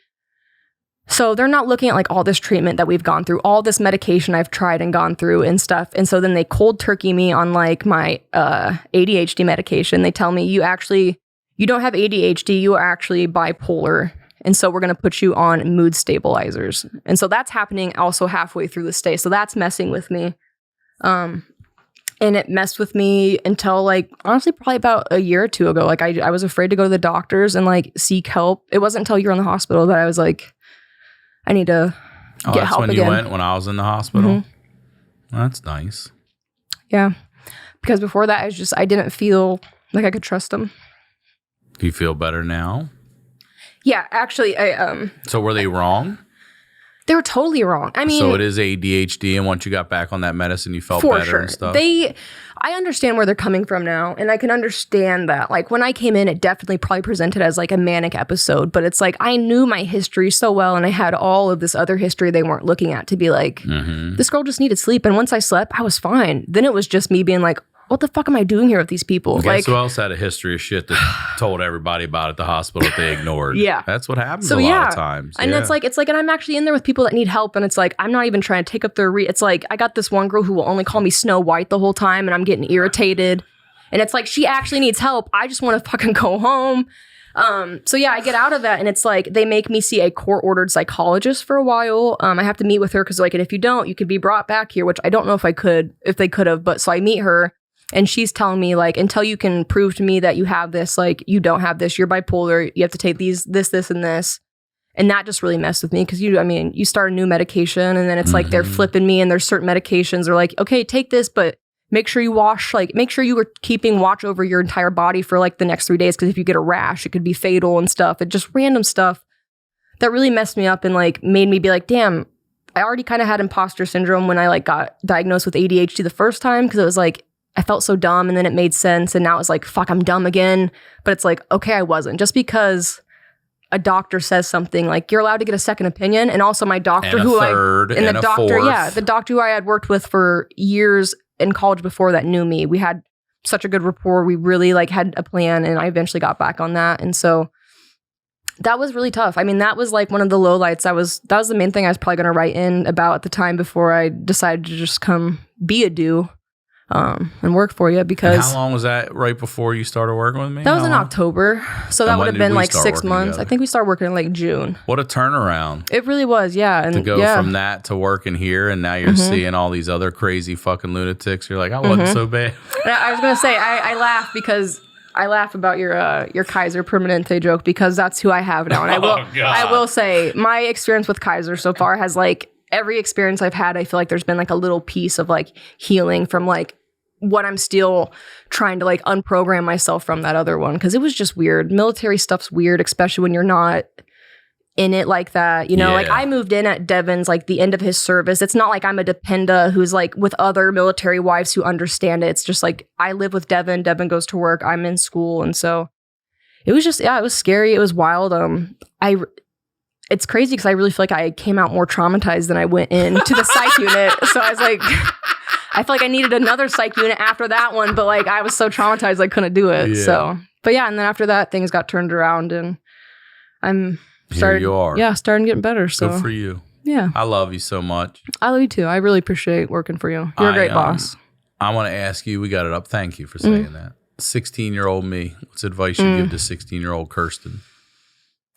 So they're not looking at like all this treatment that we've gone through, all this medication I've tried and gone through and stuff. And so then they cold turkey me on like my ADHD medication. They tell me you don't have ADHD, you are actually bipolar. And so we're going to put you on mood stabilizers. And so that's happening also halfway through the stay. So that's messing with me. And it messed with me until like, honestly, probably about a year or two ago. Like I was afraid to go to the doctors and like seek help. It wasn't until you were in the hospital that I was like, I need to get help again. That's when you went when I was in the hospital? Mm-hmm. That's nice. Yeah. Because before that, I didn't feel like I could trust them. Do you feel better now? Yeah, actually, So were they wrong? They were totally wrong. I mean, so it is ADHD, and once you got back on that medicine, you felt better and stuff? I understand where they're coming from now, and I can understand that. Like, when I came in, it definitely probably presented as, like, a manic episode, but it's like, I knew my history so well, and I had all of this other history they weren't looking at to be like, this girl just needed sleep, and once I slept, I was fine. Then it was just me being like, what the fuck am I doing here with these people? Guess like, who else had a history of shit that told everybody about at the hospital that they ignored? Yeah. That's what happens a lot of times. And it's like, and I'm actually in there with people that need help. And it's like, I'm not even trying to take up their it's like, I got this one girl who will only call me Snow White the whole time. And I'm getting irritated. And it's like, she actually needs help. I just want to fucking go home. So yeah, I get out of that. And it's like, they make me see a court-ordered psychologist for a while. I have to meet with her because like, and if you don't, you could be brought back here, which I don't know if they could have. But so I meet her. And she's telling me, like, until you can prove to me that you have this, like, you don't have this, you're bipolar, you have to take this, and this. And that just really messed with me because you start a new medication and then it's like they're flipping me and there's certain medications. They're like, okay, take this, but make sure you make sure you were keeping watch over your entire body for like the next 3 days because if you get a rash, it could be fatal and stuff. It just random stuff that really messed me up and like made me be like, damn, I already kind of had imposter syndrome when I like got diagnosed with ADHD the first time because it was like, I felt so dumb and then it made sense and now it's like, fuck, I'm dumb again. But it's like, okay, I wasn't. Just because a doctor says something, like you're allowed to get a second opinion. And also my doctor the doctor who I had worked with for years in college before that knew me. We had such a good rapport. We really like had a plan and I eventually got back on that. And so that was really tough. I mean, that was like one of the lowlights. That was the main thing I was probably going to write in about at the time before I decided to just come be a do. And work for you because... And how long was that right before you started working with me? That was in October. So that would have been like 6 months. Together? I think we started working in like June. What a turnaround. It really was, yeah. And to go from that to working here and now you're seeing all these other crazy fucking lunatics. You're like, I wasn't so bad. I was going to say, I laugh because... I laugh about your Kaiser Permanente joke because that's who I have now. And I will say my experience with Kaiser so far has like every experience I've had, I feel like there's been like a little piece of like healing from like what I'm still trying to like unprogram myself from that other one. Cause it was just weird. Military stuff's weird, especially when you're not in it like that. You know, like I moved in at Devon's like the end of his service. It's not like I'm a dependa who's like with other military wives who understand it. It's just like I live with Devon. Devon goes to work. I'm in school. And so it was just, it was scary. It was wild. It's crazy because I really feel like I came out more traumatized than I went into the psych unit. So I was like, I feel like I needed another psych unit after that one, but like I was so traumatized I couldn't do it. Yeah. So, but yeah, and then after that things got turned around and here you are. Yeah, starting getting better. So good for you. Yeah. I love you so much. I love you too. I really appreciate working for you. You're a great boss. I want to ask you, we got it up. Thank you for saying that. 16-year-old me, what's advice you give to 16-year-old Kirsten?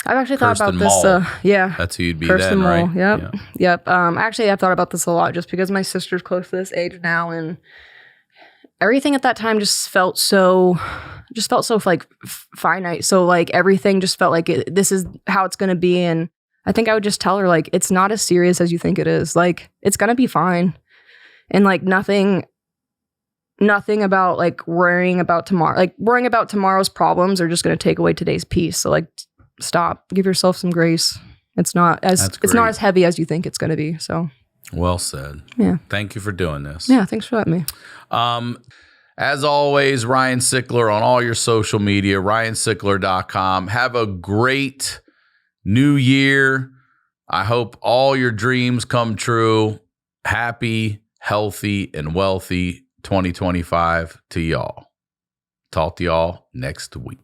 I've actually thought about this. Yeah. That's who you'd be Kirsten then, right? Yep. Actually, I've thought about this a lot just because my sister's close to this age now and everything at that time just felt so like finite. So like everything just felt like this is how it's going to be. And I think I would just tell her like, it's not as serious as you think it is. Like, it's going to be fine. And like nothing about like worrying about tomorrow's problems are just going to take away today's peace. So like, stop, give yourself some grace. It's not as heavy as you think it's going to be. So well said. Yeah. Thank you for doing this. Yeah. Thanks for having me. As always, Ryan Sickler on all your social media, ryansickler.com. Have a great new year. I hope all your dreams come true. Happy, healthy, and wealthy 2025 to y'all. Talk to y'all next week.